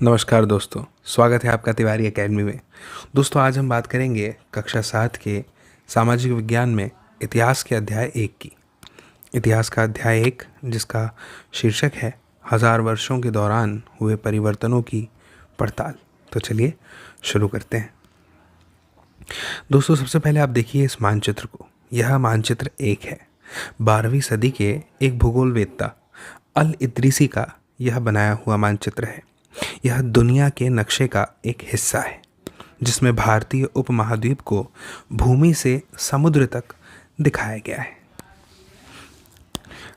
नमस्कार दोस्तों, स्वागत है आपका तिवारी एकेडमी में। दोस्तों, आज हम बात करेंगे कक्षा 7 के सामाजिक विज्ञान में इतिहास के अध्याय 1 की। इतिहास का अध्याय 1 जिसका शीर्षक है हजार वर्षों के दौरान हुए परिवर्तनों की पड़ताल। तो चलिए शुरू करते हैं। दोस्तों, सबसे पहले आप देखिए इस मानचित्र को। यह मानचित्र 1 है। 12वीं सदी के एक भूगोलवेत्ता अल इद्रिसी का यह बनाया हुआ मानचित्र है। यह दुनिया के नक्शे का एक हिस्सा है जिसमें भारतीय उपमहाद्वीप को भूमि से समुद्र तक दिखाया गया है।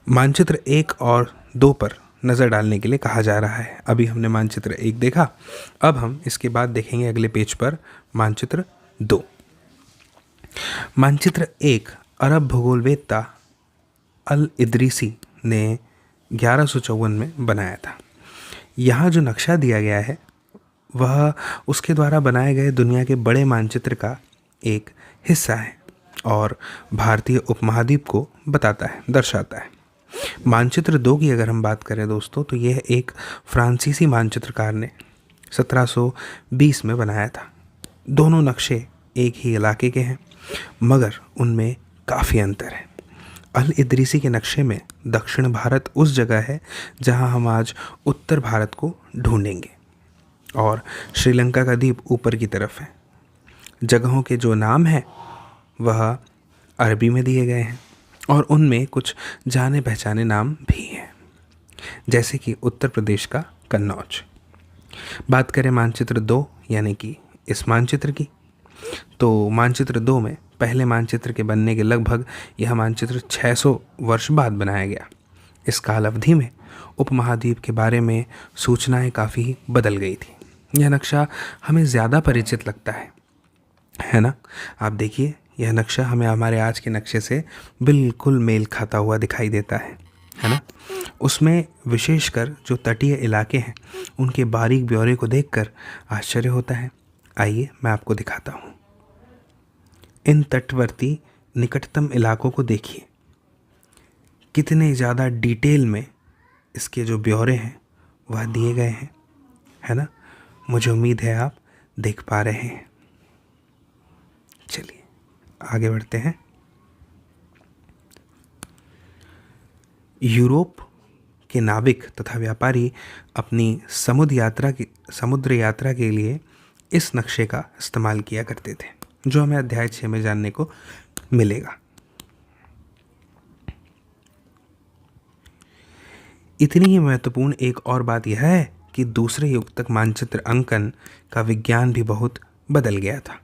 मानचित्र 1 और 2 पर नज़र डालने के लिए कहा जा रहा है। अभी हमने मानचित्र 1 देखा, अब हम इसके बाद देखेंगे अगले पेज पर मानचित्र 2। मानचित्र 1 अरब भूगोलवेत्ता अल इद्रिसी ने 1154 में बनाया था। यहाँ जो नक्शा दिया गया है वह उसके द्वारा बनाए गए दुनिया के बड़े मानचित्र का एक हिस्सा है और भारतीय उपमहाद्वीप को बताता है, दर्शाता है। मानचित्र 2 की अगर हम बात करें दोस्तों, तो यह एक फ्रांसीसी मानचित्रकार ने 1720 में बनाया था। दोनों नक्शे एक ही इलाके के हैं मगर उनमें काफ़ी अंतर है। अल इद्रिसी के नक्शे में दक्षिण भारत उस जगह है जहां हम आज उत्तर भारत को ढूंढेंगे और श्रीलंका का द्वीप ऊपर की तरफ है। जगहों के जो नाम हैं वह अरबी में दिए गए हैं और उनमें कुछ जाने पहचाने नाम भी हैं, जैसे कि उत्तर प्रदेश का कन्नौज। बात करें मानचित्र 2 यानी कि इस मानचित्र की, तो मानचित्र 2 में पहले मानचित्र के बनने के लगभग यह मानचित्र 600 वर्ष बाद बनाया गया। इस काल अवधि में उपमहाद्वीप के बारे में सूचनाएं काफ़ी बदल गई थी। यह नक्शा हमें ज़्यादा परिचित लगता है ना। आप देखिए, यह नक्शा हमें हमारे आज के नक्शे से बिल्कुल मेल खाता हुआ दिखाई देता है ना। उसमें विशेषकर जो तटीय इलाके हैं उनके बारीक ब्यौरे को देखकर आश्चर्य होता है। आइए मैं आपको दिखाता हूँ। इन तटवर्ती निकटतम इलाकों को देखिए, कितने ज़्यादा डिटेल में इसके जो ब्यौरे हैं वह दिए गए हैं, है ना। मुझे उम्मीद है आप देख पा रहे हैं। चलिए आगे बढ़ते हैं। यूरोप के नाविक तथा व्यापारी अपनी समुद्र यात्रा के लिए इस नक्शे का इस्तेमाल किया करते थे, जो हमें अध्याय 6 में जानने को मिलेगा। इतनी ही महत्वपूर्ण एक और बात यह है कि दूसरे युग तक मानचित्र अंकन का विज्ञान भी बहुत बदल गया था।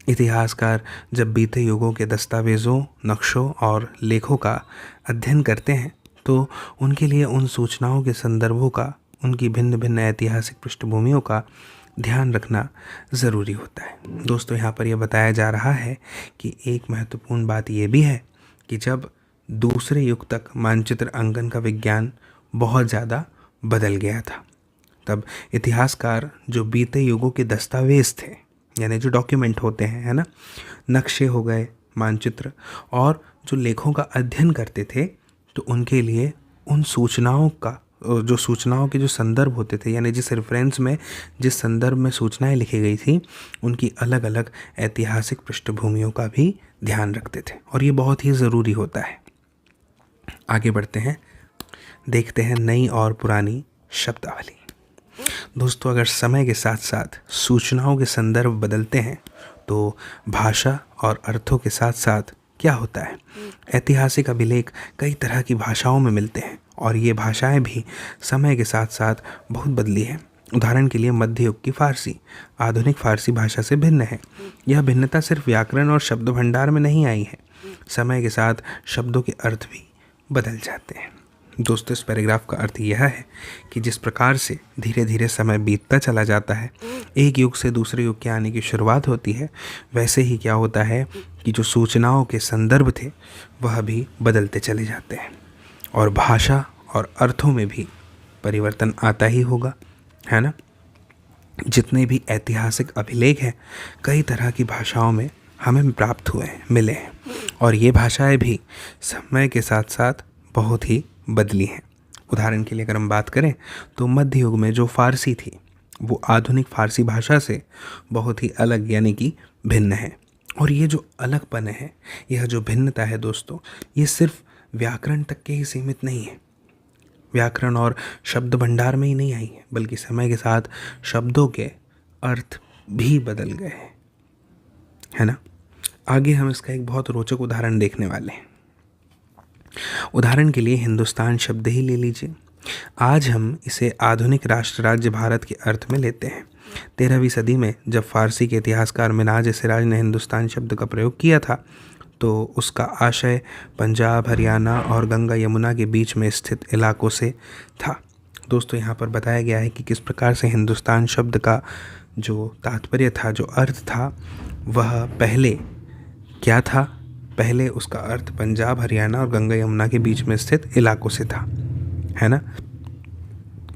इतिहासकार जब बीते युगों के दस्तावेज़ों, नक्शों और लेखों का अध्ययन करते हैं तो उनके लिए उन सूचनाओं के संदर्भों का, उनकी भिन्न भिन्न ऐतिहासिक पृष्ठभूमियों का ध्यान रखना ज़रूरी होता है। दोस्तों, यहाँ पर यह बताया जा रहा है कि एक महत्वपूर्ण बात यह भी है कि जब दूसरे युग तक मानचित्र अंकन का विज्ञान बहुत ज़्यादा बदल गया था, तब इतिहासकार जो बीते युगों के दस्तावेज़ थे, यानी जो डॉक्यूमेंट होते हैं, है ना, नक्शे हो गए, मानचित्र और जो लेखों का अध्ययन करते थे, तो उनके लिए उन सूचनाओं का, जो सूचनाओं के जो संदर्भ होते थे, यानी जिस रेफरेंस में, जिस संदर्भ में सूचनाएं लिखी गई थी, उनकी अलग अलग ऐतिहासिक पृष्ठभूमियों का भी ध्यान रखते थे और ये बहुत ही ज़रूरी होता है। आगे बढ़ते हैं, देखते हैं नई और पुरानी शब्दावली। दोस्तों, अगर समय के साथ साथ सूचनाओं के संदर्भ बदलते हैं तो भाषा और अर्थों के साथ साथ क्या होता है, ऐतिहासिक अभिलेख कई तरह की भाषाओं में मिलते हैं और ये भाषाएं भी समय के साथ साथ बहुत बदली हैं। उदाहरण के लिए मध्य युग की फारसी आधुनिक फारसी भाषा से भिन्न है। यह भिन्नता सिर्फ व्याकरण और शब्द भंडार में नहीं आई है, समय के साथ शब्दों के अर्थ भी बदल जाते हैं। दोस्तों, इस पैराग्राफ का अर्थ यह है कि जिस प्रकार से धीरे धीरे समय बीतता चला जाता है, एक युग से दूसरे युग के आने की शुरुआत होती है, वैसे ही क्या होता है कि जो सूचनाओं के संदर्भ थे वह भी बदलते चले जाते हैं और भाषा और अर्थों में भी परिवर्तन आता ही होगा, है ना। जितने भी ऐतिहासिक अभिलेख हैं कई तरह की भाषाओं में हमें प्राप्त हुए हैं, मिले हैं और ये भाषाएं भी समय के साथ साथ बहुत ही बदली हैं। उदाहरण के लिए अगर हम बात करें तो मध्य युग में जो फारसी थी वो आधुनिक फारसी भाषा से बहुत ही अलग यानी कि भिन्न है। और ये जो अलगपन है, यह जो भिन्नता है दोस्तों, ये सिर्फ व्याकरण तक के ही सीमित नहीं है। व्याकरण और शब्द भंडार में ही नहीं आई है, बल्कि समय के साथ शब्दों के अर्थ भी बदल गए हैं, है ना। आगे हम इसका एक बहुत रोचक उदाहरण देखने वाले हैं। उदाहरण के लिए हिंदुस्तान शब्द ही ले लीजिए। आज हम इसे आधुनिक राष्ट्र राज्य भारत के अर्थ में लेते हैं। 13वीं सदी में जब फारसी के इतिहासकार मिनाज सिराज ने हिंदुस्तान शब्द का प्रयोग किया था, तो उसका आशय पंजाब, हरियाणा और गंगा यमुना के बीच में स्थित इलाकों से था। दोस्तों, यहाँ पर बताया गया है कि किस प्रकार से हिंदुस्तान शब्द का जो तात्पर्य था, जो अर्थ था, वह पहले क्या था। पहले उसका अर्थ पंजाब, हरियाणा और गंगा यमुना के बीच में स्थित इलाकों से था, है ना।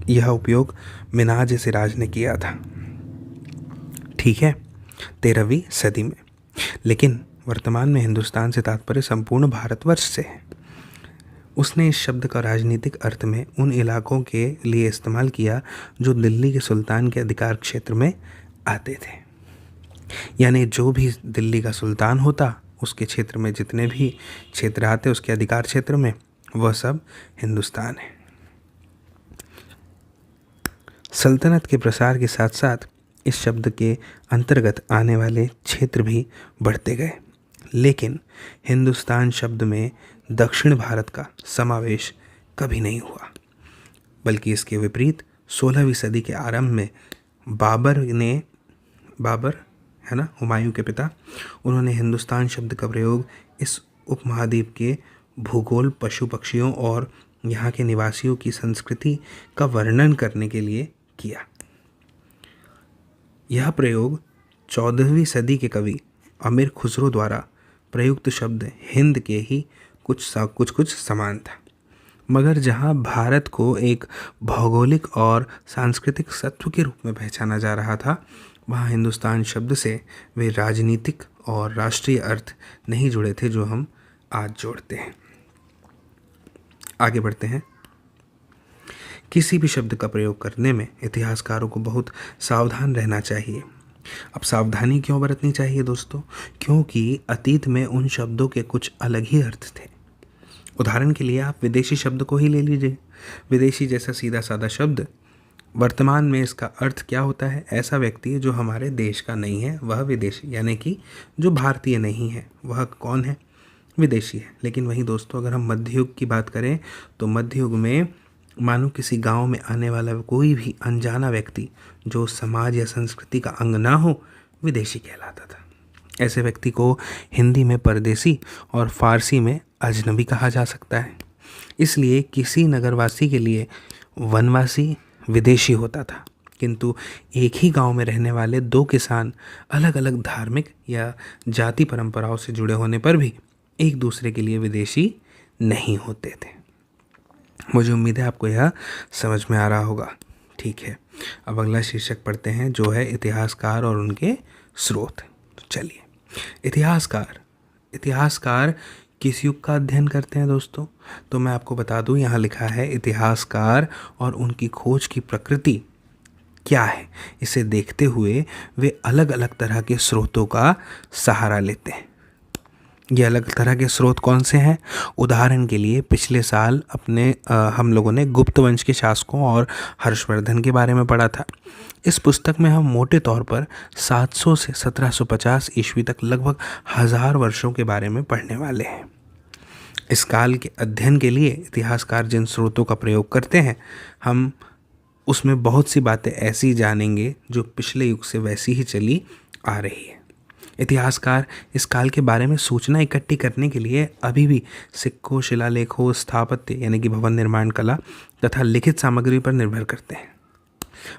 यह उपयोग मिनाज सिराज ने किया था, ठीक है, 13वीं सदी में। लेकिन वर्तमान में हिंदुस्तान से तात्पर्य संपूर्ण भारतवर्ष से है। उसने इस शब्द का राजनीतिक अर्थ में उन इलाकों के लिए इस्तेमाल किया जो दिल्ली के सुल्तान के अधिकार क्षेत्र में आते थे। यानी जो भी दिल्ली का सुल्तान होता, उसके क्षेत्र में जितने भी क्षेत्र आते उसके अधिकार क्षेत्र में, वह सब हिंदुस्तान है। सल्तनत के प्रसार के साथ साथ इस शब्द के अंतर्गत आने वाले क्षेत्र भी बढ़ते गए, लेकिन हिंदुस्तान शब्द में दक्षिण भारत का समावेश कभी नहीं हुआ, बल्कि इसके विपरीत 16वीं सदी के आरंभ में बाबर है ना, हुमायूं के पिता, उन्होंने हिंदुस्तान शब्द का प्रयोग इस उपमहाद्वीप के भूगोल, पशु पक्षियों और यहाँ के निवासियों की संस्कृति का वर्णन करने के लिए किया। यह प्रयोग 14वीं सदी के कवि अमीर खुसरो द्वारा प्रयुक्त शब्द हिंद के ही कुछ समान था, मगर जहाँ भारत को एक भौगोलिक और सांस्कृतिक सत्व के रूप में पहचाना जा रहा था, वहाँ हिंदुस्तान शब्द से वे राजनीतिक और राष्ट्रीय अर्थ नहीं जुड़े थे जो हम आज जोड़ते हैं। आगे बढ़ते हैं। किसी भी शब्द का प्रयोग करने में इतिहासकारों को बहुत सावधान रहना चाहिए। अब सावधानी क्यों बरतनी चाहिए दोस्तों? क्योंकि अतीत में उन शब्दों के कुछ अलग ही अर्थ थे। उदाहरण के लिए आप विदेशी शब्द को ही ले लीजिए। विदेशी जैसा सीधा साधा शब्द, वर्तमान में इसका अर्थ क्या होता है? ऐसा व्यक्ति जो हमारे देश का नहीं है वह विदेशी, यानी कि जो भारतीय नहीं है वह कौन है? विदेशी है। लेकिन वहीं दोस्तों, अगर हम मध्य युग की बात करें तो मध्य युग में मानो किसी गांव में आने वाला कोई भी अनजाना व्यक्ति जो समाज या संस्कृति का अंग ना हो, विदेशी कहलाता था। ऐसे व्यक्ति को हिंदी में परदेसी और फारसी में अजनबी कहा जा सकता है। इसलिए किसी नगरवासी के लिए वनवासी विदेशी होता था, किंतु एक ही गांव में रहने वाले दो किसान अलग अलग धार्मिक या जाति परंपराओं से जुड़े होने पर भी एक दूसरे के लिए विदेशी नहीं होते थे। मुझे उम्मीद है आपको यह समझ में आ रहा होगा। ठीक है, अब अगला शीर्षक पढ़ते हैं जो है इतिहासकार और उनके स्रोत। तो चलिए, इतिहासकार किस युग का अध्ययन करते हैं दोस्तों? तो मैं आपको बता दूं, यहाँ लिखा है इतिहासकार और उनकी खोज की प्रकृति क्या है, इसे देखते हुए वे अलग अलग तरह के स्रोतों का सहारा लेते हैं। ये अलग तरह के स्रोत कौन से हैं? उदाहरण के लिए पिछले साल हम लोगों ने गुप्त वंश के शासकों और हर्षवर्धन के बारे में पढ़ा था। इस पुस्तक में हम मोटे तौर पर 700 से 1750 ईस्वी तक लगभग 1000 वर्षों के बारे में पढ़ने वाले हैं। इस काल के अध्ययन के लिए इतिहासकार जिन स्रोतों का प्रयोग करते हैं, हम उसमें बहुत सी बातें ऐसी जानेंगे जो पिछले युग से वैसी ही चली आ रही है। इतिहासकार इस काल के बारे में सूचना इकट्ठी करने के लिए अभी भी सिक्कों, शिलालेखों, स्थापत्य यानी कि भवन निर्माण कला तथा लिखित सामग्री पर निर्भर करते हैं।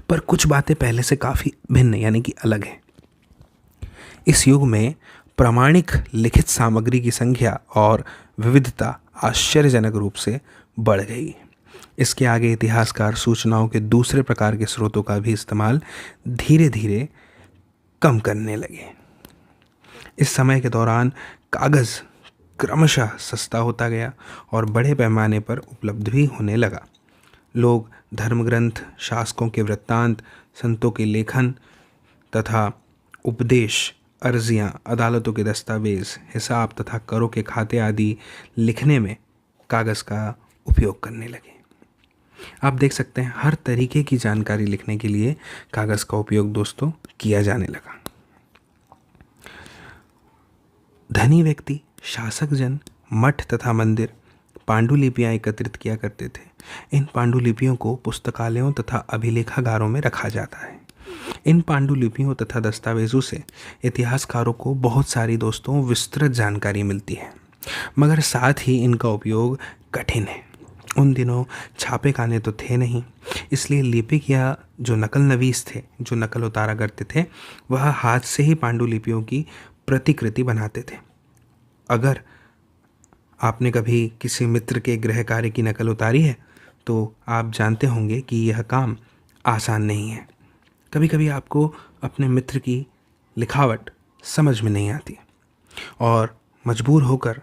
पर कुछ बातें पहले से काफ़ी भिन्न यानी कि अलग हैं। इस युग में प्रामाणिक लिखित सामग्री की संख्या और विविधता आश्चर्यजनक रूप से बढ़ गई है। इसके आगे इतिहासकार सूचनाओं के दूसरे प्रकार के स्रोतों का भी इस्तेमाल धीरे धीरे कम करने लगे। इस समय के दौरान कागज़ क्रमशः सस्ता होता गया और बड़े पैमाने पर उपलब्ध भी होने लगा। लोग धर्मग्रंथ, शासकों के वृत्तांत, संतों के लेखन तथा उपदेश, अर्जियां, अदालतों के दस्तावेज, हिसाब तथा करों के खाते आदि लिखने में कागज़ का उपयोग करने लगे। आप देख सकते हैं हर तरीके की जानकारी लिखने के लिए कागज़ का उपयोग दोस्तों किया जाने लगा। धनी व्यक्ति, शासक जन, मठ तथा मंदिर पांडुलिपियाँ एकत्रित किया करते थे। इन पांडुलिपियों को पुस्तकालयों तथा अभिलेखागारों में रखा जाता है। इन पांडुलिपियों तथा दस्तावेजों से इतिहासकारों को बहुत सारी दोस्तों विस्तृत जानकारी मिलती है, मगर साथ ही इनका उपयोग कठिन है। उन दिनों छापे खाने तो थे नहीं, इसलिए लिपिक या जो नकल नवीस थे, जो नकल उतारा करते थे, वह हाथ से ही पांडुलिपियों की प्रतिकृति बनाते थे। अगर आपने कभी किसी मित्र के गृह कार्य की नकल उतारी है तो आप जानते होंगे कि यह काम आसान नहीं है। कभी कभी आपको अपने मित्र की लिखावट समझ में नहीं आती और मजबूर होकर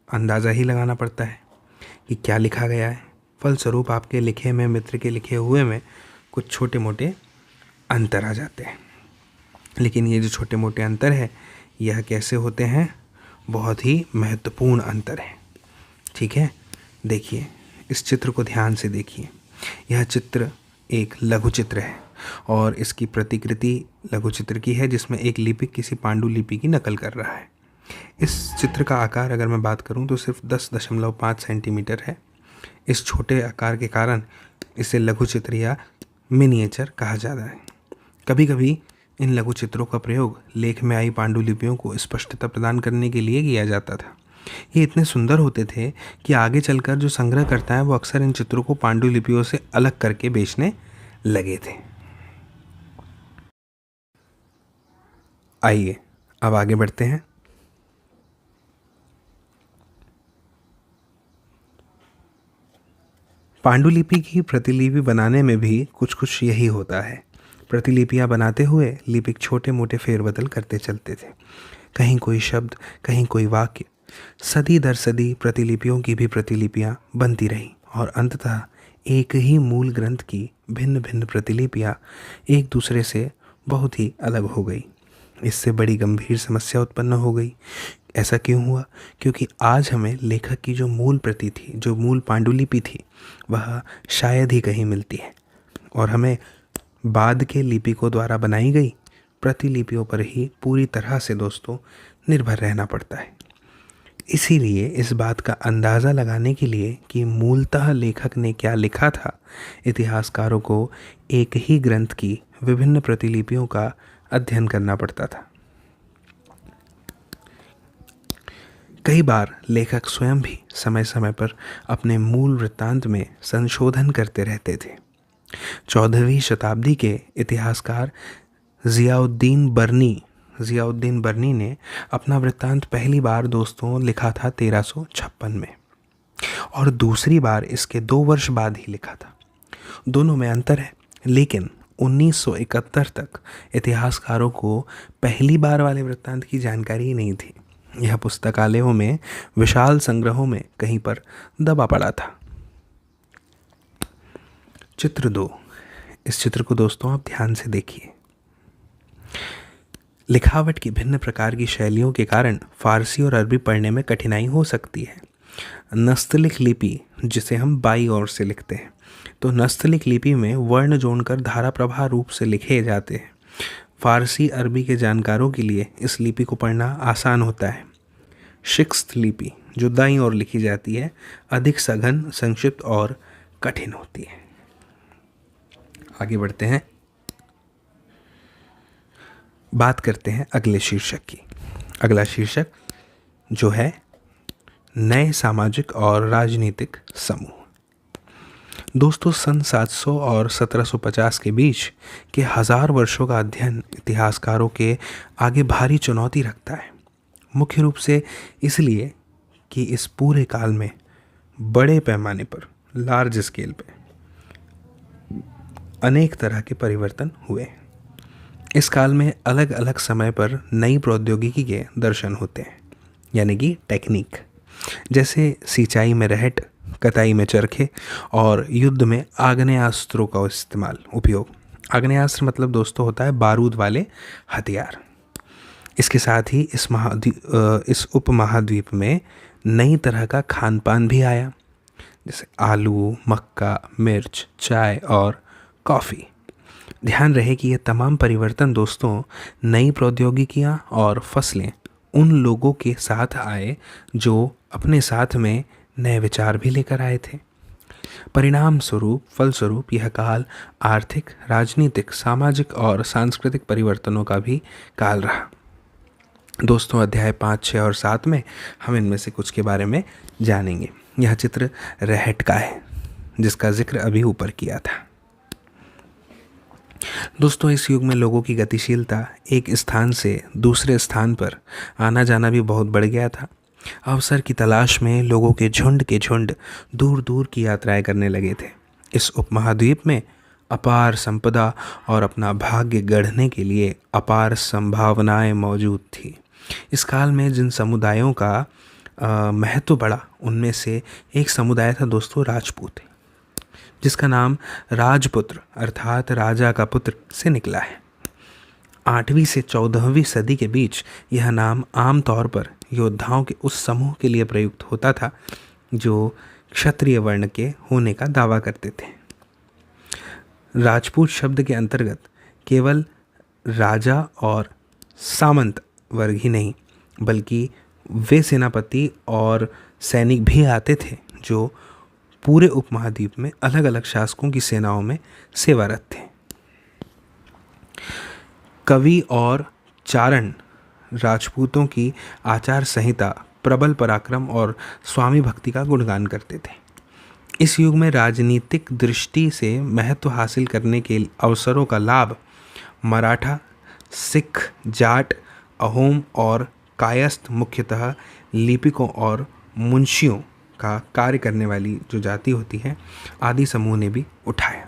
अंदाज़ा ही लगाना पड़ता है कि क्या लिखा गया है। फलस्वरूप आपके लिखे में, मित्र के लिखे हुए में कुछ छोटे मोटे अंतर आ जाते हैं। लेकिन ये जो छोटे मोटे अंतर है, यह कैसे होते हैं? बहुत ही महत्वपूर्ण अंतर है। ठीक है, देखिए, इस चित्र को ध्यान से देखिए। यह चित्र एक लघु चित्र है और इसकी प्रतिकृति लघु चित्र की है, जिसमें एक लिपिक किसी पांडुलिपि की नकल कर रहा है। इस चित्र का आकार अगर मैं बात करूं तो सिर्फ 10.5 सेंटीमीटर है। इस छोटे आकार के कारण इसे लघु चित्र या मिनिएचर कहा जाता है। कभी कभी इन लघु चित्रों का प्रयोग लेख में आई पांडुलिपियों को स्पष्टता प्रदान करने के लिए किया जाता था। ये इतने सुंदर होते थे कि आगे चलकर जो संग्रह करता है वो अक्सर इन चित्रों को पांडुलिपियों से अलग करके बेचने लगे थे। आइए अब आगे बढ़ते हैं। पांडुलिपि की प्रतिलिपि बनाने में भी कुछ यही होता है। प्रतिलिपियां बनाते हुए लिपिक छोटे मोटे फेरबदल करते चलते थे। कहीं कोई शब्द, कहीं कोई वाक्य। सदी दर सदी प्रतिलिपियों की भी प्रतिलिपियां बनती रहीं और अंततः एक ही मूल ग्रंथ की भिन्न भिन्न प्रतिलिपियां एक दूसरे से बहुत ही अलग हो गई। इससे बड़ी गंभीर समस्या उत्पन्न हो गई। ऐसा क्यों हुआ? क्योंकि आज हमें लेखक की जो मूल प्रति थी, जो मूल पांडुलिपि थी, वह शायद ही कहीं मिलती है और हमें बाद के लिपिकों द्वारा बनाई गई प्रतिलिपियों पर ही पूरी तरह से दोस्तों निर्भर रहना पड़ता है। इसीलिए इस बात का अंदाज़ा लगाने के लिए कि मूलतः लेखक ने क्या लिखा था, इतिहासकारों को एक ही ग्रंथ की विभिन्न प्रतिलिपियों का अध्ययन करना पड़ता था। कई बार लेखक स्वयं भी समय समय पर अपने मूल वृत्तांत में संशोधन करते रहते थे। 14वीं शताब्दी के इतिहासकार ज़ियाउद्दीन बर्नी ने अपना वृत्तांत पहली बार दोस्तों लिखा था 1356 में और दूसरी बार इसके 2 वर्ष बाद ही लिखा था। दोनों में अंतर है, लेकिन 1971 तक इतिहासकारों को पहली बार वाले वृत्तांत की जानकारी ही नहीं थी। यह पुस्तकालयों में विशाल संग्रहों में कहीं पर दबा पड़ा था। चित्र 2। इस चित्र को दोस्तों आप ध्यान से देखिए। लिखावट की भिन्न प्रकार की शैलियों के कारण फारसी और अरबी पढ़ने में कठिनाई हो सकती है। नस्तलिक लिपि, जिसे हम बाईं ओर से लिखते हैं, तो नस्तलिक लिपि में वर्ण जोड़कर धारा प्रवाह रूप से लिखे जाते हैं। फारसी अरबी के जानकारों के लिए इस लिपि को पढ़ना आसान होता है। शिक्स्त लिपि, जो दाईं ओर लिखी जाती है, अधिक सघन, संक्षिप्त और कठिन होती है। आगे बढ़ते हैं, बात करते हैं अगले शीर्षक की। अगला शीर्षक जो है नए सामाजिक और राजनीतिक समूह। दोस्तों, सन 700 और 1750 के बीच के 1000 वर्षों का अध्ययन इतिहासकारों के आगे भारी चुनौती रखता है। मुख्य रूप से इसलिए कि इस पूरे काल में बड़े पैमाने पर, लार्ज स्केल पे, अनेक तरह के परिवर्तन हुए। इस काल में अलग अलग समय पर नई प्रौद्योगिकी के दर्शन होते हैं, यानी कि टेक्निक। जैसे सिंचाई में रहट, कताई में चरखे और युद्ध में आग्नेयास्त्रों का उपयोग। आग्नेयास्त्र मतलब दोस्तों होता है बारूद वाले हथियार। इसके साथ ही इस उपमहाद्वीप में नई तरह का खान पान भी आया, जैसे आलू, मक्का, मिर्च, चाय और कॉफ़ी। ध्यान रहे कि ये तमाम परिवर्तन दोस्तों नई प्रौद्योगिकियां और फसलें उन लोगों के साथ आए जो अपने साथ में नए विचार भी लेकर आए थे। फलस्वरूप यह काल आर्थिक, राजनीतिक, सामाजिक और सांस्कृतिक परिवर्तनों का भी काल रहा। दोस्तों अध्याय 5, 6 और 7 में हम इनमें से कुछ के बारे में जानेंगे। यह चित्र रहट का है जिसका जिक्र अभी ऊपर किया था। दोस्तों इस युग में लोगों की गतिशीलता, एक स्थान से दूसरे स्थान पर आना जाना भी बहुत बढ़ गया था। अवसर की तलाश में लोगों के झुंड दूर दूर की यात्राएं करने लगे थे। इस उपमहाद्वीप में अपार संपदा और अपना भाग्य गढ़ने के लिए अपार संभावनाएं मौजूद थी। इस काल में जिन समुदायों का महत्व बढ़ा उनमें से एक समुदाय था दोस्तों राजपूत, जिसका नाम राजपुत्र अर्थात राजा का पुत्र से निकला है। 8वीं से 14वीं सदी के बीच यह नाम आम तौर पर योद्धाओं के उस समूह के लिए प्रयुक्त होता था जो क्षत्रिय वर्ण के होने का दावा करते थे। राजपूत शब्द के अंतर्गत केवल राजा और सामंत वर्ग ही नहीं बल्कि वे सेनापति और सैनिक भी आते थे जो पूरे उपमहाद्वीप में अलग अलग शासकों की सेनाओं में सेवारत थे। कवि और चारण राजपूतों की आचार संहिता, प्रबल पराक्रम और स्वामी भक्ति का गुणगान करते थे। इस युग में राजनीतिक दृष्टि से महत्व हासिल करने के अवसरों का लाभ मराठा, सिख, जाट, अहोम और कायस्थ, मुख्यतः लिपिकों और मुंशियों का कार्य करने वाली जो जाति होती है आदि समूह ने भी उठाया।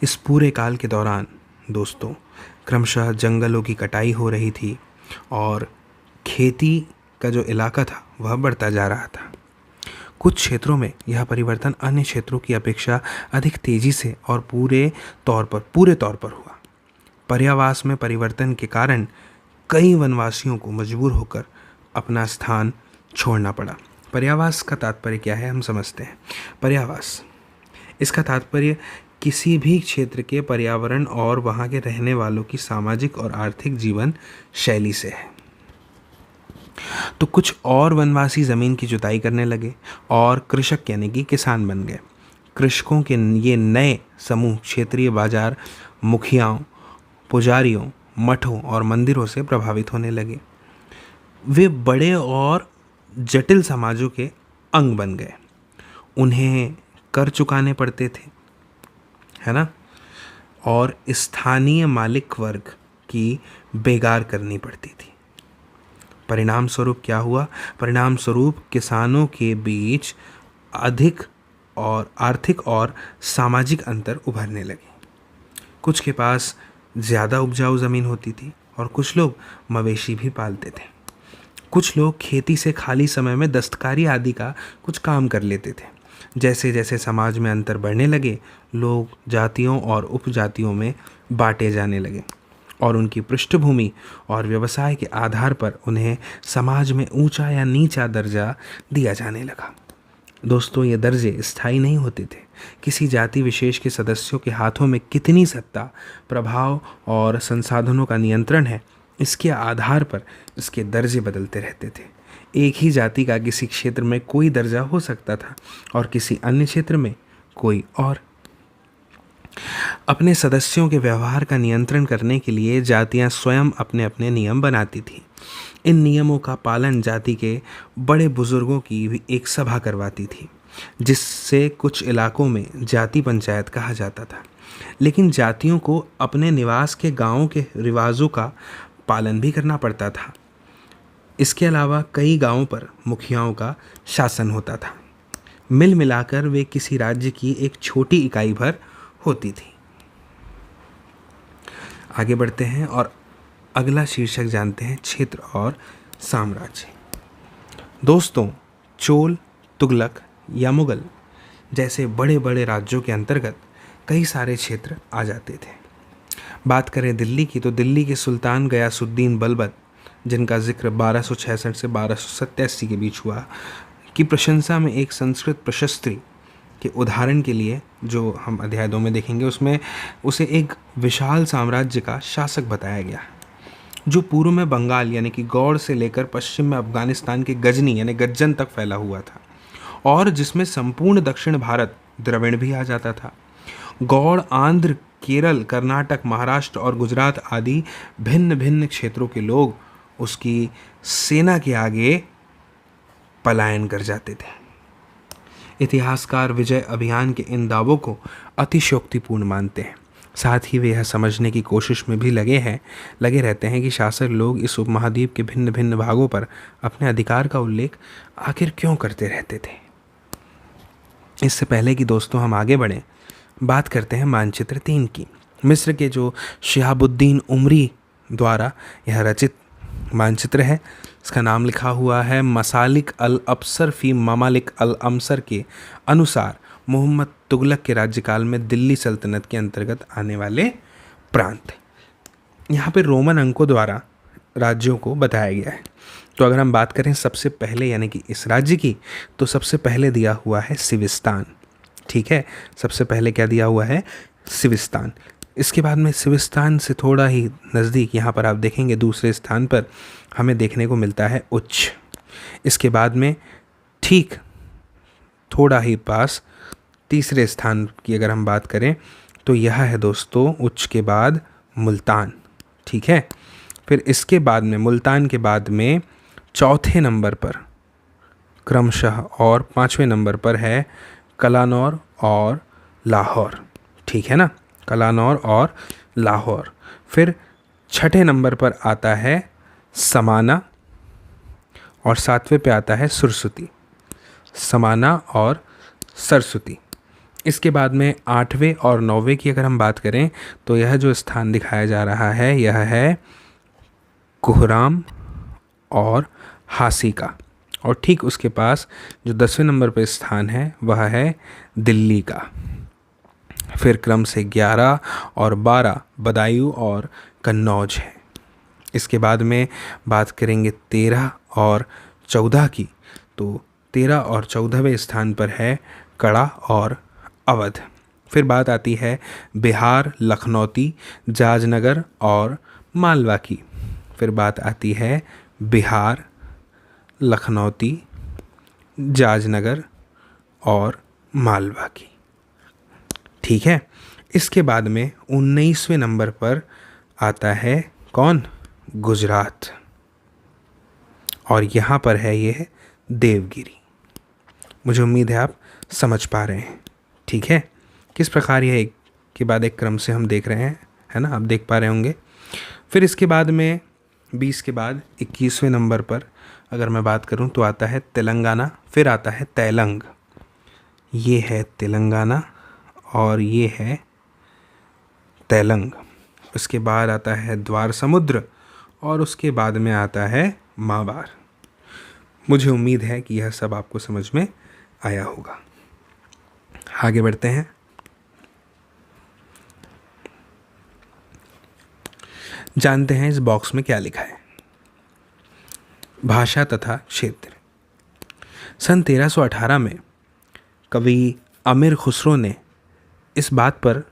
इस पूरे काल के दौरान दोस्तों क्रमशः जंगलों की कटाई हो रही थी और खेती का जो इलाका था वह बढ़ता जा रहा था। कुछ क्षेत्रों में यह परिवर्तन अन्य क्षेत्रों की अपेक्षा अधिक तेजी से और पूरे तौर पर हुआ। पर्यावास में परिवर्तन के कारण कई वनवासियों को मजबूर होकर अपना स्थान छोड़ना पड़ा। पर्यावास का तात्पर्य क्या है हम समझते हैं। पर्यावास, इसका तात्पर्य किसी भी क्षेत्र के पर्यावरण और वहाँ के रहने वालों की सामाजिक और आर्थिक जीवन शैली से है। तो कुछ और वनवासी ज़मीन की जुताई करने लगे और कृषक यानी कि किसान बन गए। कृषकों के ये नए समूह क्षेत्रीय बाजार, मुखियाओं, पुजारियों, मठों और मंदिरों से प्रभावित होने लगे। वे बड़े और जटिल समाजों के अंग बन गए। उन्हें कर चुकाने पड़ते थे, है ना, और स्थानीय मालिक वर्ग की बेगार करनी पड़ती थी। परिणाम स्वरूप क्या हुआ? परिणाम स्वरूप किसानों के बीच अधिक और आर्थिक और सामाजिक अंतर उभरने लगे। कुछ के पास ज़्यादा उपजाऊ ज़मीन होती थी और कुछ लोग मवेशी भी पालते थे। कुछ लोग खेती से खाली समय में दस्तकारी आदि का कुछ काम कर लेते थे। जैसे जैसे समाज में अंतर बढ़ने लगे, लोग जातियों और उपजातियों में बांटे जाने लगे और उनकी पृष्ठभूमि और व्यवसाय के आधार पर उन्हें समाज में ऊंचा या नीचा दर्जा दिया जाने लगा। दोस्तों ये दर्जे स्थायी नहीं होते थे। किसी जाति विशेष के सदस्यों के हाथों में कितनी सत्ता, प्रभाव और संसाधनों का नियंत्रण है, इसके आधार पर इसके दर्जे बदलते रहते थे। एक ही जाति का किसी क्षेत्र में कोई दर्जा हो सकता था और किसी अन्य क्षेत्र में कोई और। अपने सदस्यों के व्यवहार का नियंत्रण करने के लिए जातियां स्वयं अपने अपने नियम बनाती थीं। इन नियमों का पालन जाति के बड़े बुजुर्गों की भी एक सभा करवाती थी, जिससे कुछ इलाकों में जाति पंचायत कहा जाता था। लेकिन जातियों को अपने निवास के गांवों के रिवाजों का पालन भी करना पड़ता था। इसके अलावा कई गांवों पर मुखियाओं का शासन होता था। मिल मिलाकर वे किसी राज्य की एक छोटी इकाई भर होती थी। आगे बढ़ते हैं और अगला शीर्षक जानते हैं, क्षेत्र और साम्राज्य। दोस्तों चोल, तुगलक या मुगल जैसे बड़े बड़े राज्यों के अंतर्गत कई सारे क्षेत्र आ जाते थे। बात करें दिल्ली की, तो दिल्ली के सुल्तान गयासुद्दीन बलबन, जिनका जिक्र 1266 से 1287 के बीच हुआ, की प्रशंसा में एक संस्कृत प्रशस्ति के उदाहरण के लिए, जो हम अध्याय 2 में देखेंगे, उसमें उसे एक विशाल साम्राज्य का शासक बताया गया, जो पूर्व में बंगाल यानी कि गौड़ से लेकर पश्चिम में अफगानिस्तान के गजनी यानी गज्जन तक फैला हुआ था, और जिसमें संपूर्ण दक्षिण भारत द्रविड़ भी आ जाता था। गौड़ आंध्र, केरल, कर्नाटक, महाराष्ट्र और गुजरात आदि भिन्न भिन्न क्षेत्रों के लोग उसकी सेना के आगे पलायन कर जाते थे। इतिहासकार विजय अभियान के इन दावों को अतिशयोक्तिपूर्ण मानते हैं। साथ ही वे यह समझने की कोशिश में भी लगे रहते हैं कि शासक लोग इस उपमहाद्वीप के भिन्न भिन्न भागों पर अपने अधिकार का उल्लेख आखिर क्यों करते रहते थे। इससे पहले कि दोस्तों हम आगे बढ़ें, बात करते हैं मानचित्र 3 की। मिस्र के जो शिहाबुद्दीन उमरी द्वारा यह रचित मानचित्र है, इसका नाम लिखा हुआ है मसालिक अल अब्सर फी ममालिक अल अमसर के अनुसार मोहम्मद तुगलक के राज्यकाल में दिल्ली सल्तनत के अंतर्गत आने वाले प्रांत। यहाँ पे रोमन अंकों द्वारा राज्यों को बताया गया है। तो अगर हम बात करें सबसे पहले यानी कि इस राज्य की, तो सबसे पहले दिया हुआ है सिविस्तान। ठीक है, सबसे पहले क्या दिया हुआ है? सिविस्तान। इसके बाद में सिविस्तान से थोड़ा ही नज़दीक यहाँ पर आप देखेंगे दूसरे स्थान पर हमें देखने को मिलता है उच्च। इसके बाद में ठीक थोड़ा ही पास तीसरे स्थान की अगर हम बात करें तो यह है दोस्तों उच्च के बाद मुल्तान। ठीक है, फिर इसके बाद में मुल्तान के बाद में चौथे नंबर पर क्रमशः और 5वें नंबर पर है कलानौर और लाहौर। ठीक है ना, कलानौर और लाहौर। फिर छठे नंबर पर आता है समाना और 7वें पे आता है सुरसुती। समाना और सरस्वती। इसके बाद में 8वें और 9वें की अगर हम बात करें तो यह जो स्थान दिखाया जा रहा है यह है कुहराम और हासी का, और ठीक उसके पास जो 10वें नंबर पर स्थान है वह है दिल्ली का। फिर क्रम से 11 और 12 बदायूं और कन्नौज है। इसके बाद में बात करेंगे 13 और 14 की, तो 13 और 14वें स्थान पर है कड़ा और अवध। फिर बात आती है बिहार, लखनौती, जाजनगर और मालवा की। फिर बात आती है बिहार, लखनौती, जाजनगर और मालवा की। ठीक है, इसके बाद में 19वें नंबर पर आता है कौन? गुजरात, और यहाँ पर है ये देवगिरी। मुझे उम्मीद है आप समझ पा रहे हैं। ठीक है, किस प्रकार यह एक के बाद एक क्रम से हम देख रहे हैं, है ना, आप देख पा रहे होंगे। फिर इसके बाद में 20 के बाद 21वें नंबर पर अगर मैं बात करूं तो आता है तेलंगाना। फिर आता है तैलंग, ये है तेलंगाना और ये है तैलंग। उसके बाद आता है द्वार समुद्र और उसके बाद में आता है मावार। मुझे उम्मीद है कि यह सब आपको समझ में आया होगा। आगे बढ़ते हैं। जानते हैं इस बॉक्स में क्या लिखा है। भाषा तथा क्षेत्र। सन 1318 में कवि अमीर खुसरो ने इस बात पर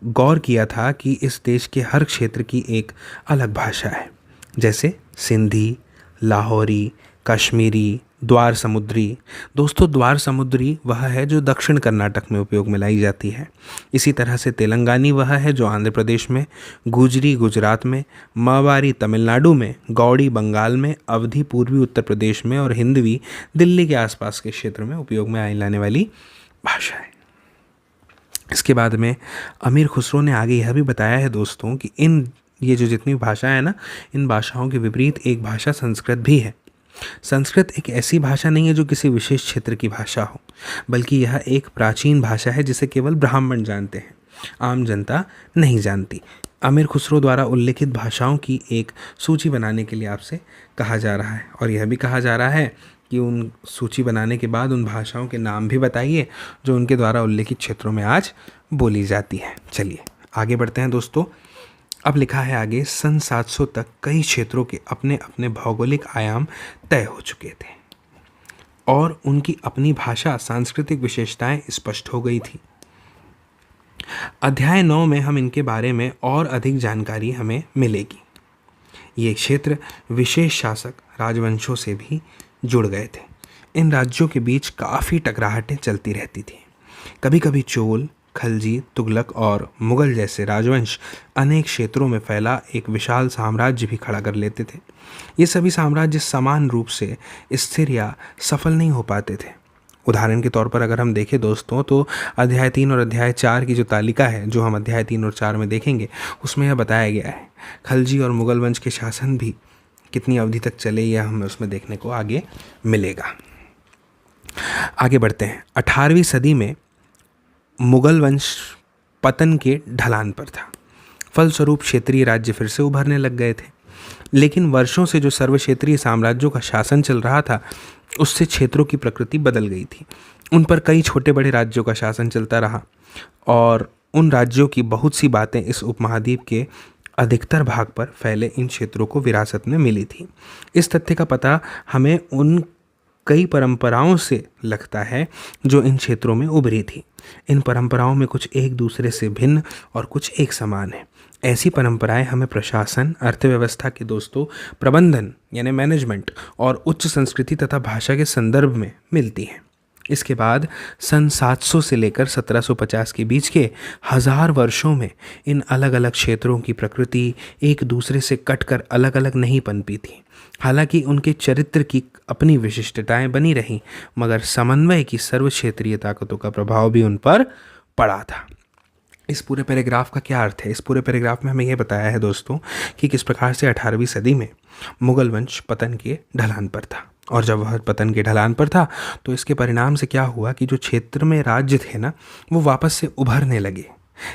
गौर किया था कि इस देश के हर क्षेत्र की एक अलग भाषा है, जैसे सिंधी, लाहौरी, कश्मीरी, द्वार समुद्री। दोस्तों, द्वार समुद्री वह है जो दक्षिण कर्नाटक में उपयोग में लाई जाती है। इसी तरह से तेलंगानी वह है जो आंध्र प्रदेश में, गुजरी गुजरात में, मावारी तमिलनाडु में, गौड़ी बंगाल में, अवधी पूर्वी उत्तर प्रदेश में और हिंदवी दिल्ली के आसपास के क्षेत्र में उपयोग में आई जाने वाली भाषा है। इसके बाद में अमीर खुसरो ने आगे यह भी बताया है दोस्तों कि ये जो जितनी भाषाएं हैं ना, इन भाषाओं के विपरीत एक भाषा संस्कृत भी है। संस्कृत एक ऐसी भाषा नहीं है जो किसी विशेष क्षेत्र की भाषा हो, बल्कि यह एक प्राचीन भाषा है जिसे केवल ब्राह्मण जानते हैं, आम जनता नहीं जानती। अमीर खुसरो द्वारा उल्लेखित भाषाओं की एक सूची बनाने के लिए आपसे कहा जा रहा है, और यह भी कहा जा रहा है कि उन सूची बनाने के बाद उन भाषाओं के नाम भी बताइए जो उनके द्वारा उल्लेखित क्षेत्रों में आज बोली जाती हैं। चलिए आगे बढ़ते हैं दोस्तों। अब लिखा है आगे, सन 700 तक कई क्षेत्रों के अपने अपने भौगोलिक आयाम तय हो चुके थे और उनकी अपनी भाषा, सांस्कृतिक विशेषताएं स्पष्ट हो गई थी। अध्याय 9 में हम इनके बारे में और अधिक जानकारी हमें मिलेगी। ये क्षेत्र विशेष शासक राजवंशों से भी जुड़ गए थे। इन राज्यों के बीच काफ़ी टकराहटें चलती रहती थी। कभी कभी चोल, खलजी, तुगलक और मुगल जैसे राजवंश अनेक क्षेत्रों में फैला एक विशाल साम्राज्य भी खड़ा कर लेते थे। ये सभी साम्राज्य समान रूप से स्थिर या सफल नहीं हो पाते थे। उदाहरण के तौर पर अगर हम देखें दोस्तों, तो अध्याय 3 और अध्याय 4 की जो तालिका है, जो हम अध्याय 3 और 4 में देखेंगे, उसमें यह बताया गया है खलजी और मुगल वंश के शासन भी कितनी अवधि तक चले, यह हमें उसमें देखने को आगे मिलेगा। आगे बढ़ते हैं। 18वीं सदी में मुगल वंश पतन के ढलान पर था। फलस्वरूप क्षेत्रीय राज्य फिर से उभरने लग गए थे, लेकिन वर्षों से जो सर्वक्षेत्रीय साम्राज्यों का शासन चल रहा था, उससे क्षेत्रों की प्रकृति बदल गई थी। उन पर कई छोटे बड़े राज्यों का शासन चलता रहा और उन राज्यों की बहुत सी बातें इस उपमहाद्वीप के अधिकतर भाग पर फैले इन क्षेत्रों को विरासत में मिली थी। इस तथ्य का पता हमें उन कई परंपराओं से लगता है जो इन क्षेत्रों में उभरी थी। इन परंपराओं में कुछ एक दूसरे से भिन्न और कुछ एक समान है। ऐसी परंपराएं हमें प्रशासन, अर्थव्यवस्था के दोस्तों, प्रबंधन यानी मैनेजमेंट और उच्च संस्कृति तथा भाषा के संदर्भ में मिलती हैं। इसके बाद सन 700 से लेकर 1750 के बीच के 1000 वर्षों में इन अलग अलग क्षेत्रों की प्रकृति एक दूसरे से कटकर अलग अलग नहीं पनपी थी। हालांकि उनके चरित्र की अपनी विशिष्टताएं बनी रहीं, मगर समन्वय की सर्वक्षेत्रीय ताकतों का प्रभाव भी उन पर पड़ा था। इस पूरे पैराग्राफ का क्या अर्थ है? इस पूरे पैराग्राफ में हमें यह बताया है दोस्तों कि किस प्रकार से 18वीं सदी में मुगल वंश पतन के ढलान पर था, और जब वह पतन के ढलान पर था तो इसके परिणाम से क्या हुआ कि जो क्षेत्र में राज्य थे ना, वो वापस से उभरने लगे।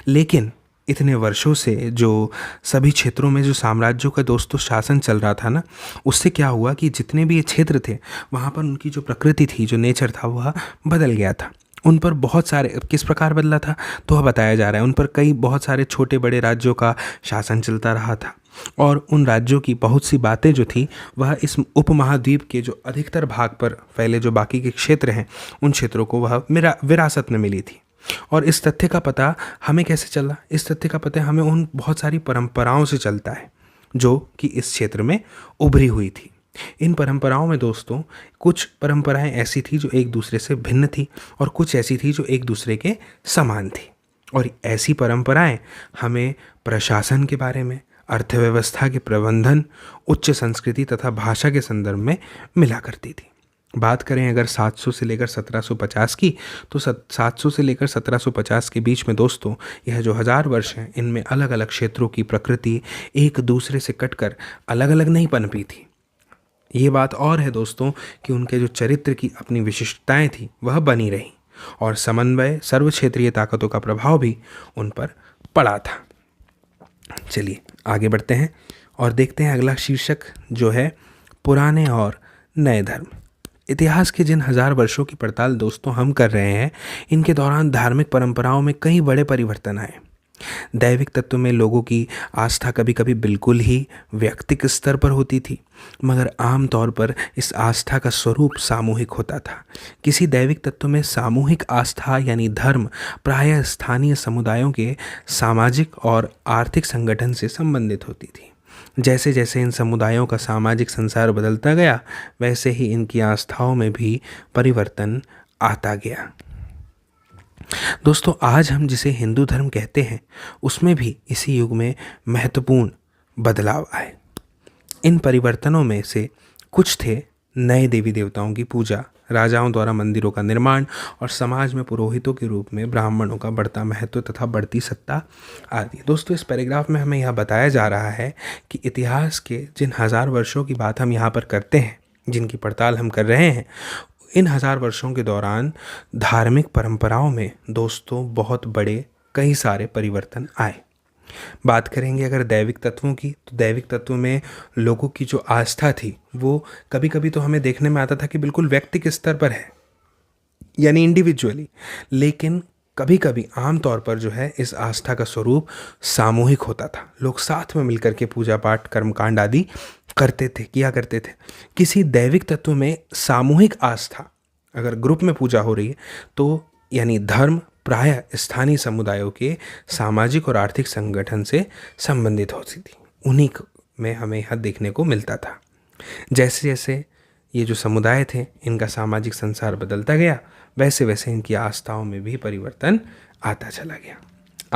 लेकिन इतने वर्षों से जो सभी क्षेत्रों में जो साम्राज्यों का दोस्तों शासन चल रहा था ना, उससे क्या हुआ कि जितने भी ये क्षेत्र थे वहाँ पर उनकी जो प्रकृति थी, जो नेचर था, वह बदल गया था। उन पर बहुत सारे, किस प्रकार बदला था तो वह बताया जा रहा है। उन पर कई बहुत सारे छोटे बड़े राज्यों का शासन चलता रहा था और उन राज्यों की बहुत सी बातें जो थी वह इस उपमहाद्वीप के जो अधिकतर भाग पर फैले जो बाकी के क्षेत्र हैं, उन क्षेत्रों को वह विरासत में मिली थी। और इस तथ्य का पता हमें कैसे चला? इस तथ्य का पता हमें उन बहुत सारी परंपराओं से चलता है जो कि इस क्षेत्र में उभरी हुई थी। इन परंपराओं में दोस्तों कुछ परंपराएं ऐसी थी जो एक दूसरे से भिन्न थी और कुछ ऐसी थी जो एक दूसरे के समान थी। और ऐसी परंपराएं हमें प्रशासन के बारे में, अर्थव्यवस्था के प्रबंधन, उच्च संस्कृति तथा भाषा के संदर्भ में मिला करती थी। बात करें अगर 700 से लेकर 1750 की, तो 700 से लेकर 1750 के बीच में दोस्तों यह जो 1000 वर्ष हैं, इनमें अलग अलग क्षेत्रों की प्रकृति एक दूसरे से कटकर अलग अलग नहीं पनपी थी। ये बात और है दोस्तों कि उनके जो चरित्र की अपनी विशिष्टताएं थी वह बनी रही और समन्वय, सर्वक्षेत्रीय ताकतों का प्रभाव भी उन पर पड़ा था। चलिए आगे बढ़ते हैं और देखते हैं अगला शीर्षक जो है पुराने और नए धर्म। इतिहास के जिन 1000 वर्षों की पड़ताल दोस्तों हम कर रहे हैं, इनके दौरान धार्मिक परंपराओं में कई बड़े परिवर्तन आए। दैविक तत्व में लोगों की आस्था कभी कभी बिल्कुल ही व्यक्तिगत स्तर पर होती थी, मगर आम तौर पर इस आस्था का स्वरूप सामूहिक होता था। किसी दैविक तत्व में सामूहिक आस्था यानी धर्म प्रायः स्थानीय समुदायों के सामाजिक और आर्थिक संगठन से संबंधित होती थी। जैसे जैसे इन समुदायों का सामाजिक संसार बदलता गया, वैसे ही इनकी आस्थाओं में भी परिवर्तन आता गया। दोस्तों आज हम जिसे हिंदू धर्म कहते हैं, उसमें भी इसी युग में महत्वपूर्ण बदलाव आए। इन परिवर्तनों में से कुछ थे नए देवी देवताओं की पूजा, राजाओं द्वारा मंदिरों का निर्माण और समाज में पुरोहितों के रूप में ब्राह्मणों का बढ़ता महत्व तथा बढ़ती सत्ता आदि। दोस्तों इस पैराग्राफ में हमें यह बताया जा रहा है कि इतिहास के जिन 1000 वर्षों की बात हम यहाँ पर करते हैं, जिनकी पड़ताल हम कर रहे हैं, इन 1000 वर्षों के दौरान धार्मिक परंपराओं में दोस्तों बहुत बड़े कई सारे परिवर्तन आए। बात करेंगे अगर दैविक तत्वों की, तो दैविक तत्व में लोगों की जो आस्था थी वो कभी कभी तो हमें देखने में आता था कि बिल्कुल व्यक्तिगत स्तर पर है, यानी इंडिविजुअली, लेकिन कभी कभी आमतौर पर जो है इस आस्था का स्वरूप सामूहिक होता था। लोग साथ में मिलकर के पूजा पाठ कर्मकांड आदि किया करते थे। किसी दैविक तत्व में सामूहिक आस्था, अगर ग्रुप में पूजा हो रही है तो यानी धर्म प्रायः स्थानीय समुदायों के सामाजिक और आर्थिक संगठन से संबंधित होती थी। उन्हीं में हमें यह देखने को मिलता था। जैसे जैसे ये जो समुदाय थे इनका सामाजिक संसार बदलता गया, वैसे वैसे इनकी आस्थाओं में भी परिवर्तन आता चला गया।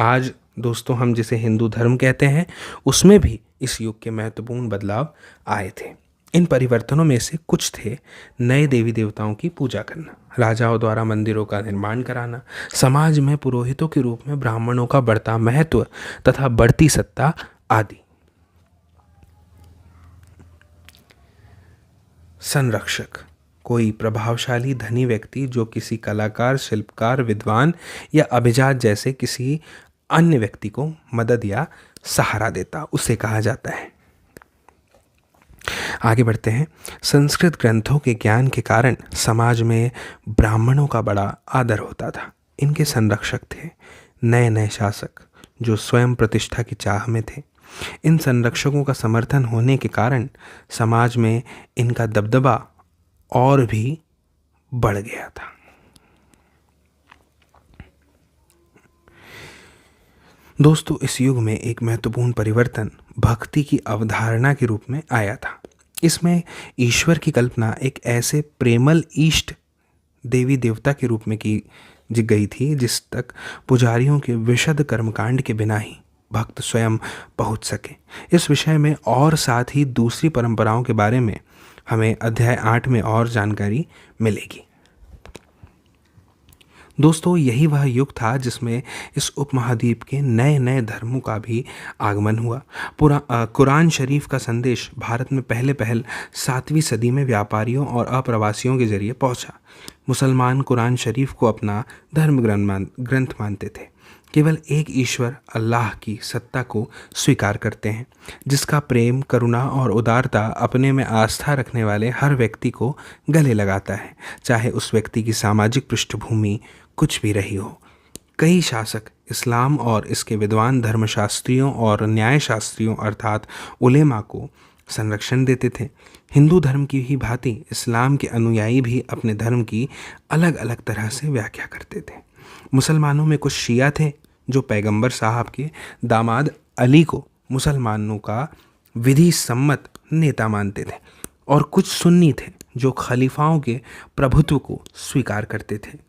आज दोस्तों हम जिसे हिंदू धर्म कहते हैं उसमें भी इस युग के महत्वपूर्ण बदलाव आए थे। इन परिवर्तनों में से कुछ थे नए देवी देवताओं की पूजा करना, राजाओं द्वारा मंदिरों का निर्माण कराना, समाज में पुरोहितों के रूप में ब्राह्मणों का बढ़ता महत्व तथा बढ़ती सत्ता आदि। संरक्षक, कोई प्रभावशाली धनी व्यक्ति जो किसी कलाकार, शिल्पकार, विद्वान या अभिजात जैसे किसी अन्य व्यक्ति को मदद या सहारा देता, उसे कहा जाता है। आगे बढ़ते हैं। संस्कृत ग्रंथों के ज्ञान के कारण समाज में ब्राह्मणों का बड़ा आदर होता था। इनके संरक्षक थे नए नए शासक जो स्वयं प्रतिष्ठा की चाह में थे। इन संरक्षकों का समर्थन होने के कारण समाज में इनका दबदबा और भी बढ़ गया था। दोस्तों इस युग में एक महत्वपूर्ण परिवर्तन भक्ति की अवधारणा के रूप में आया था। इसमें ईश्वर की कल्पना एक ऐसे प्रेमल इष्ट देवी देवता के रूप में की गई थी जिस तक पुजारियों के विशद कर्मकांड के बिना ही भक्त स्वयं पहुंच सके। इस विषय में और साथ ही दूसरी परंपराओं के बारे में हमें अध्याय 8 में और जानकारी मिलेगी। दोस्तों यही वह युग था जिसमें इस उपमहाद्वीप के नए नए धर्मों का भी आगमन हुआ। कुरान शरीफ का संदेश भारत में पहल 7वीं सदी में व्यापारियों और अप्रवासियों के जरिए पहुंचा। मुसलमान कुरान शरीफ को अपना धर्म ग्रंथ मानते थे। केवल एक ईश्वर अल्लाह की सत्ता को स्वीकार करते हैं, जिसका प्रेम, करुणा और उदारता अपने में आस्था रखने वाले हर व्यक्ति को गले लगाता है, चाहे उस व्यक्ति की सामाजिक पृष्ठभूमि कुछ भी रही हो। कई शासक इस्लाम और इसके विद्वान धर्मशास्त्रियों और न्यायशास्त्रियों अर्थात उलेमा को संरक्षण देते थे। हिंदू धर्म की ही भांति इस्लाम के अनुयायी भी अपने धर्म की अलग अलग तरह से व्याख्या करते थे। मुसलमानों में कुछ शिया थे जो पैगंबर साहब के दामाद अली को मुसलमानों का विधि सम्मत नेता मानते थे, और कुछ सुन्नी थे जो खलीफाओं के प्रभुत्व को स्वीकार करते थे।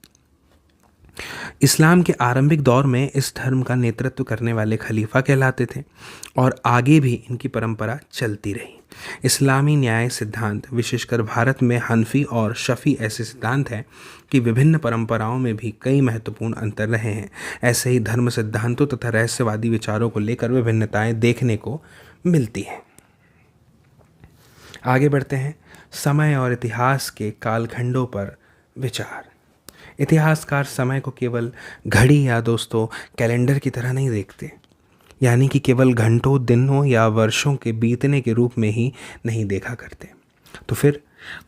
इस्लाम के आरंभिक दौर में इस धर्म का नेतृत्व करने वाले खलीफा कहलाते थे और आगे भी इनकी परंपरा चलती रही। इस्लामी न्याय सिद्धांत, विशेषकर भारत में हनफी और शफी ऐसे सिद्धांत हैं कि विभिन्न परंपराओं में भी कई महत्वपूर्ण अंतर रहे हैं। ऐसे ही धर्म सिद्धांतों तथा रहस्यवादी विचारों को लेकर विभिन्नताएं देखने को मिलती हैं। आगे बढ़ते हैं। समय और इतिहास के कालखंडों पर विचार। इतिहासकार समय को केवल घड़ी या दोस्तों कैलेंडर की तरह नहीं देखते, यानी कि केवल घंटों, दिनों या वर्षों के बीतने के रूप में ही नहीं देखा करते। तो फिर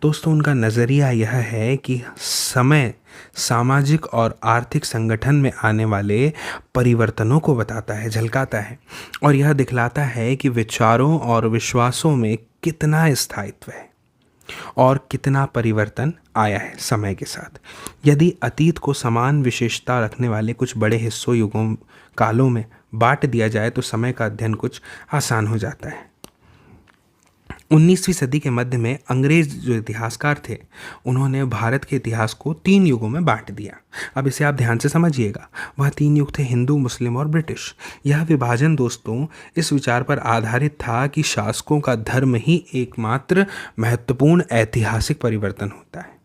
दोस्तों उनका नज़रिया यह है कि समय सामाजिक और आर्थिक संगठन में आने वाले परिवर्तनों को बताता है, झलकाता है, और यह दिखलाता है कि विचारों और विश्वासों में कितना स्थायित्व है और कितना परिवर्तन आया है समय के साथ। यदि अतीत को समान विशेषता रखने वाले कुछ बड़े हिस्सों, युगों, कालों में बांट दिया जाए तो समय का अध्ययन कुछ आसान हो जाता है। 19वीं सदी के मध्य में अंग्रेज जो इतिहासकार थे उन्होंने भारत के इतिहास को 3 युगों में बांट दिया। अब इसे आप ध्यान से समझिएगा। वह 3 युग थे हिंदू, मुस्लिम और ब्रिटिश। यह विभाजन दोस्तों इस विचार पर आधारित था कि शासकों का धर्म ही एकमात्र महत्वपूर्ण ऐतिहासिक परिवर्तन होता है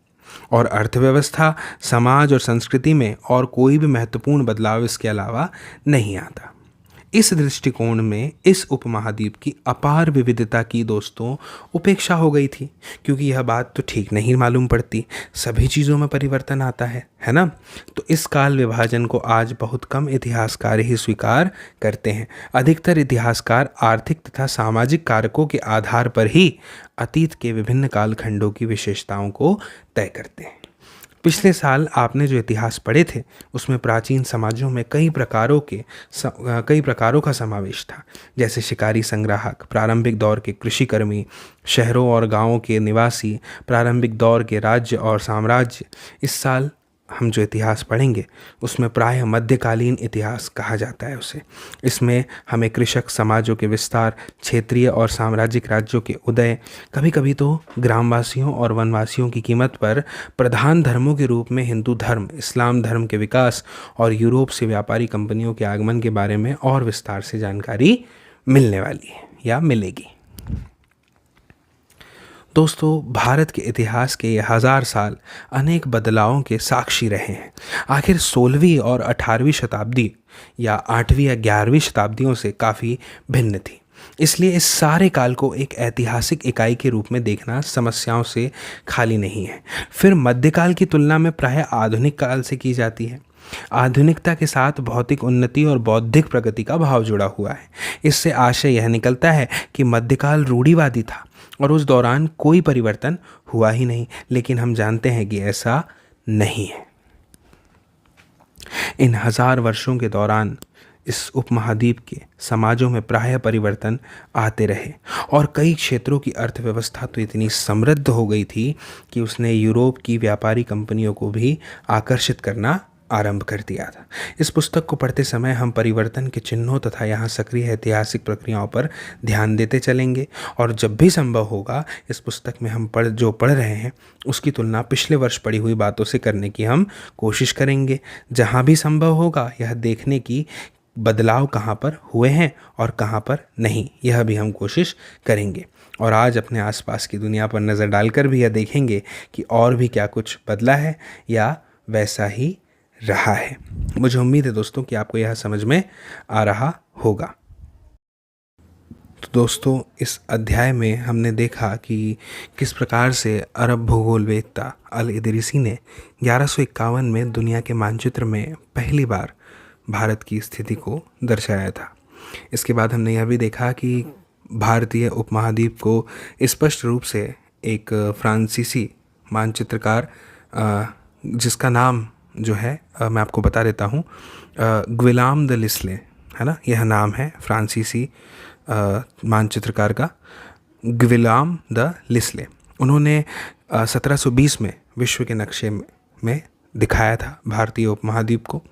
और अर्थव्यवस्था, समाज और संस्कृति में और कोई भी महत्वपूर्ण बदलाव इसके अलावा नहीं आता। इस दृष्टिकोण में इस उपमहाद्वीप की अपार विविधता की दोस्तों उपेक्षा हो गई थी, क्योंकि यह बात तो ठीक नहीं मालूम पड़ती, सभी चीज़ों में परिवर्तन आता है ना। तो इस काल विभाजन को आज बहुत कम इतिहासकार ही स्वीकार करते हैं। अधिकतर इतिहासकार आर्थिक तथा सामाजिक कारकों के आधार पर ही अतीत के विभिन्न कालखंडों की विशेषताओं को तय करते हैं। पिछले साल आपने जो इतिहास पढ़े थे उसमें प्राचीन समाजों में कई प्रकारों का समावेश था, जैसे शिकारी संग्राहक, प्रारंभिक दौर के कृषिकर्मी, शहरों और गांवों के निवासी, प्रारंभिक दौर के राज्य और साम्राज्य। इस साल हम जो इतिहास पढ़ेंगे उसमें प्रायः मध्यकालीन इतिहास कहा जाता है उसे। इसमें हमें कृषक समाजों के विस्तार, क्षेत्रीय और साम्राज्यिक राज्यों के उदय, कभी कभी तो ग्रामवासियों और वनवासियों की कीमत पर प्रधान धर्मों के रूप में हिंदू धर्म, इस्लाम धर्म के विकास और यूरोप से व्यापारी कंपनियों के आगमन के बारे में और विस्तार से जानकारी मिलने वाली है या मिलेगी। दोस्तों, भारत के इतिहास के ये 1000 साल अनेक बदलावों के साक्षी रहे हैं। आखिर 16वीं और 18वीं शताब्दी या 8वीं या 11वीं शताब्दियों से काफ़ी भिन्न थी। इसलिए इस सारे काल को एक ऐतिहासिक इकाई के रूप में देखना समस्याओं से खाली नहीं है। फिर मध्यकाल की तुलना में प्रायः आधुनिक काल से की जाती है। आधुनिकता के साथ भौतिक उन्नति और बौद्धिक प्रगति का भाव जुड़ा हुआ है। इससे आशय यह निकलता है कि मध्यकाल रूढ़िवादी था और उस दौरान कोई परिवर्तन हुआ ही नहीं, लेकिन हम जानते हैं कि ऐसा नहीं है। इन 1000 वर्षों के दौरान इस उपमहाद्वीप के समाजों में प्रायः परिवर्तन आते रहे और कई क्षेत्रों की अर्थव्यवस्था तो इतनी समृद्ध हो गई थी कि उसने यूरोप की व्यापारी कंपनियों को भी आकर्षित करना आरंभ कर दिया था। इस पुस्तक को पढ़ते समय हम परिवर्तन के चिन्हों तथा यहाँ सक्रिय ऐतिहासिक प्रक्रियाओं पर ध्यान देते चलेंगे और जब भी संभव होगा इस पुस्तक में हम जो पढ़ रहे हैं उसकी तुलना पिछले वर्ष पढ़ी हुई बातों से करने की हम कोशिश करेंगे। जहाँ भी संभव होगा यह देखने की बदलाव कहाँ पर हुए हैं और कहाँ पर नहीं, यह भी हम कोशिश करेंगे। और आज अपने आसपास की दुनिया पर नज़र डालकर भी यह देखेंगे कि और भी क्या कुछ बदला है या वैसा ही रहा है। मुझे उम्मीद है दोस्तों कि आपको यह समझ में आ रहा होगा। तो दोस्तों, इस अध्याय में हमने देखा कि किस प्रकार से अरब भूगोलवेत्ता अल इदरीसी ने 1151 में दुनिया के मानचित्र में पहली बार भारत की स्थिति को दर्शाया था। इसके बाद हमने यह भी देखा कि भारतीय उपमहाद्वीप को स्पष्ट रूप से एक फ्रांसीसी मानचित्रकार जिसका नाम जो है मैं आपको बता देता हूँ, ग्विलाम द लिस्ले, है ना, यह नाम है फ्रांसीसी मानचित्रकार का, ग्विलाम द लिस्ले। उन्होंने 1720 में विश्व के नक्शे में दिखाया था भारतीय उपमहाद्वीप को,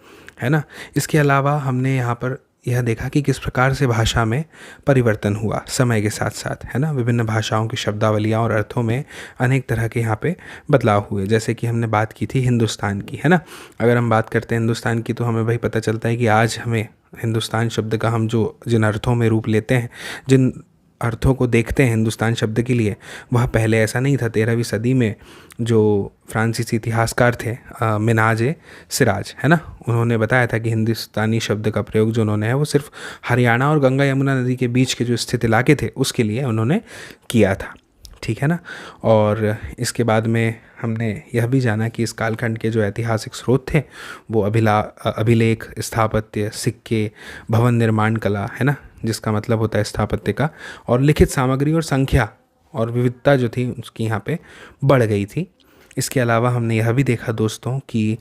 है ना। इसके अलावा हमने यहाँ पर यह देखा कि किस प्रकार से भाषा में परिवर्तन हुआ समय के साथ साथ, है ना। विभिन्न भाषाओं की शब्दावलियाँ और अर्थों में अनेक तरह के यहाँ पे बदलाव हुए। जैसे कि हमने बात की थी हिंदुस्तान की, है ना। अगर हम बात करते हैं हिंदुस्तान की तो हमें भाई पता चलता है कि आज हमें हिंदुस्तान शब्द का हम जो जिन अर्थों में रूप लेते हैं, जिन अर्थों को देखते हैं हिंदुस्तान शब्द के लिए, वह पहले ऐसा नहीं था। 13वीं सदी में जो फ्रांसीसी इतिहासकार थे मिनाज सिराज, है ना, उन्होंने बताया था कि हिंदुस्तानी शब्द का प्रयोग जो उन्होंने है वो सिर्फ हरियाणा और गंगा यमुना नदी के बीच के जो स्थित इलाके थे उसके लिए उन्होंने किया था, ठीक है ना। और इसके बाद में हमने यह भी जाना कि इस कालखंड के जो ऐतिहासिक स्रोत थे वो अभिलेख, स्थापत्य, सिक्के, भवन निर्माण कला, है ना, जिसका मतलब होता है स्थापत्य का, और लिखित सामग्री और संख्या और विविधता जो थी उसकी यहाँ पे बढ़ गई थी। इसके अलावा हमने यह भी देखा दोस्तों कि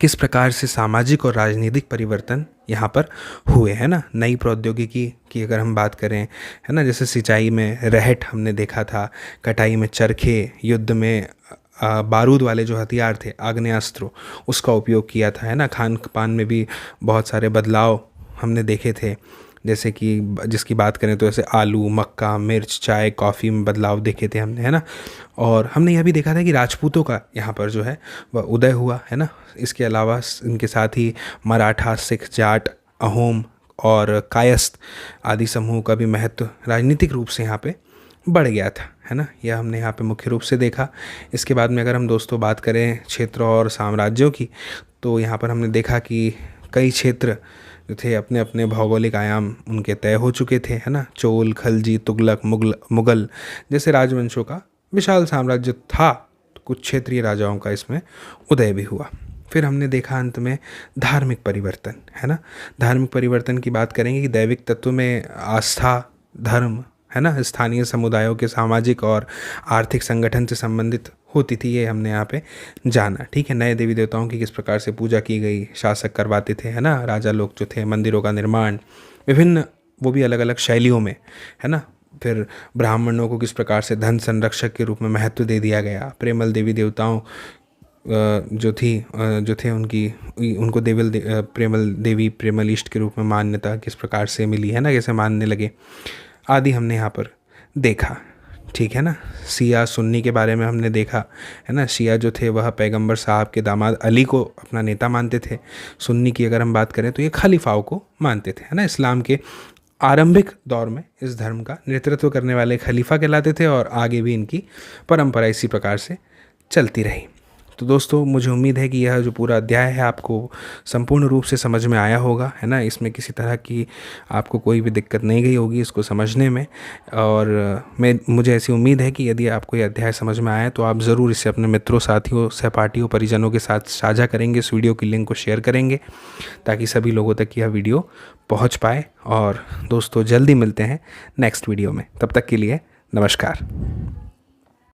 किस प्रकार से सामाजिक और राजनीतिक परिवर्तन यहाँ पर हुए, है ना। नई प्रौद्योगिकी की अगर हम बात करें, है ना, जैसे सिंचाई में रहट हमने देखा था, कटाई में चरखे, युद्ध में बारूद वाले जो हथियार थे, आग्नेयास्त्रों, उसका उपयोग किया था, है ना। खान पान में भी बहुत सारे बदलाव हमने देखे थे, जैसे कि जिसकी बात करें तो जैसे आलू, मक्का, मिर्च, चाय, कॉफ़ी में बदलाव देखे थे हमने, है ना। और हमने यह भी देखा था कि राजपूतों का यहाँ पर जो है वह उदय हुआ, है ना। इसके अलावा इनके साथ ही मराठा, सिख, जाट, अहोम और कायस्थ आदि समूह का भी महत्व राजनीतिक रूप से यहाँ पे बढ़ गया था, है ना। यह हमने यहाँ पे मुख्य रूप से देखा। इसके बाद में अगर हम दोस्तों बात करें क्षेत्र और साम्राज्यों की, तो यहाँ पर हमने देखा कि कई क्षेत्र जो थे अपने अपने भौगोलिक आयाम उनके तय हो चुके थे, है ना। चोल, खलजी, तुगलक, मुगल जैसे राजवंशों का विशाल साम्राज्य था। तो कुछ क्षेत्रीय राजाओं का इसमें उदय भी हुआ। फिर हमने देखा अंत में धार्मिक परिवर्तन, है ना। धार्मिक परिवर्तन की बात करेंगे कि दैविक तत्व में आस्था, धर्म, है ना, स्थानीय समुदायों के सामाजिक और आर्थिक संगठन से संबंधित होती थी, ये हमने यहाँ पे जाना। ठीक है, नए देवी देवताओं की किस प्रकार से पूजा की गई, शासक करवाते थे, है ना, राजा लोग जो थे, मंदिरों का निर्माण विभिन्न, वो भी अलग अलग शैलियों में, है ना। फिर ब्राह्मणों को किस प्रकार से धन संरक्षक के रूप में महत्व दे दिया गया। प्रेमल देवी देवताओं जो थे उनको प्रेमल देवी, प्रेमल इष्ट के रूप में मान्यता किस प्रकार से मिली, है ना, कैसे मानने लगे आदि हमने यहाँ पर देखा। ठीक है ना। शिया सुन्नी के बारे में हमने देखा, है ना। शिया जो थे वह पैगंबर साहब के दामाद अली को अपना नेता मानते थे। सुन्नी की अगर हम बात करें तो ये खलीफाओं को मानते थे, है ना। इस्लाम के आरंभिक दौर में इस धर्म का नेतृत्व करने वाले खलीफा कहलाते थे और आगे भी इनकी परंपरा इसी प्रकार से चलती रही। तो दोस्तों, मुझे उम्मीद है कि यह जो पूरा अध्याय है आपको संपूर्ण रूप से समझ में आया होगा, है ना। इसमें किसी तरह की आपको कोई भी दिक्कत नहीं गई होगी इसको समझने में। और मुझे ऐसी उम्मीद है कि यदि आपको यह अध्याय समझ में आया तो आप ज़रूर इसे अपने मित्रों, साथियों, सहपाठियों, परिजनों के साथ साझा करेंगे। इस वीडियो की लिंक को शेयर करेंगे ताकि सभी लोगों तक यह वीडियो पहुँच पाए। और दोस्तों, जल्दी मिलते हैं नेक्स्ट वीडियो में। तब तक के लिए नमस्कार।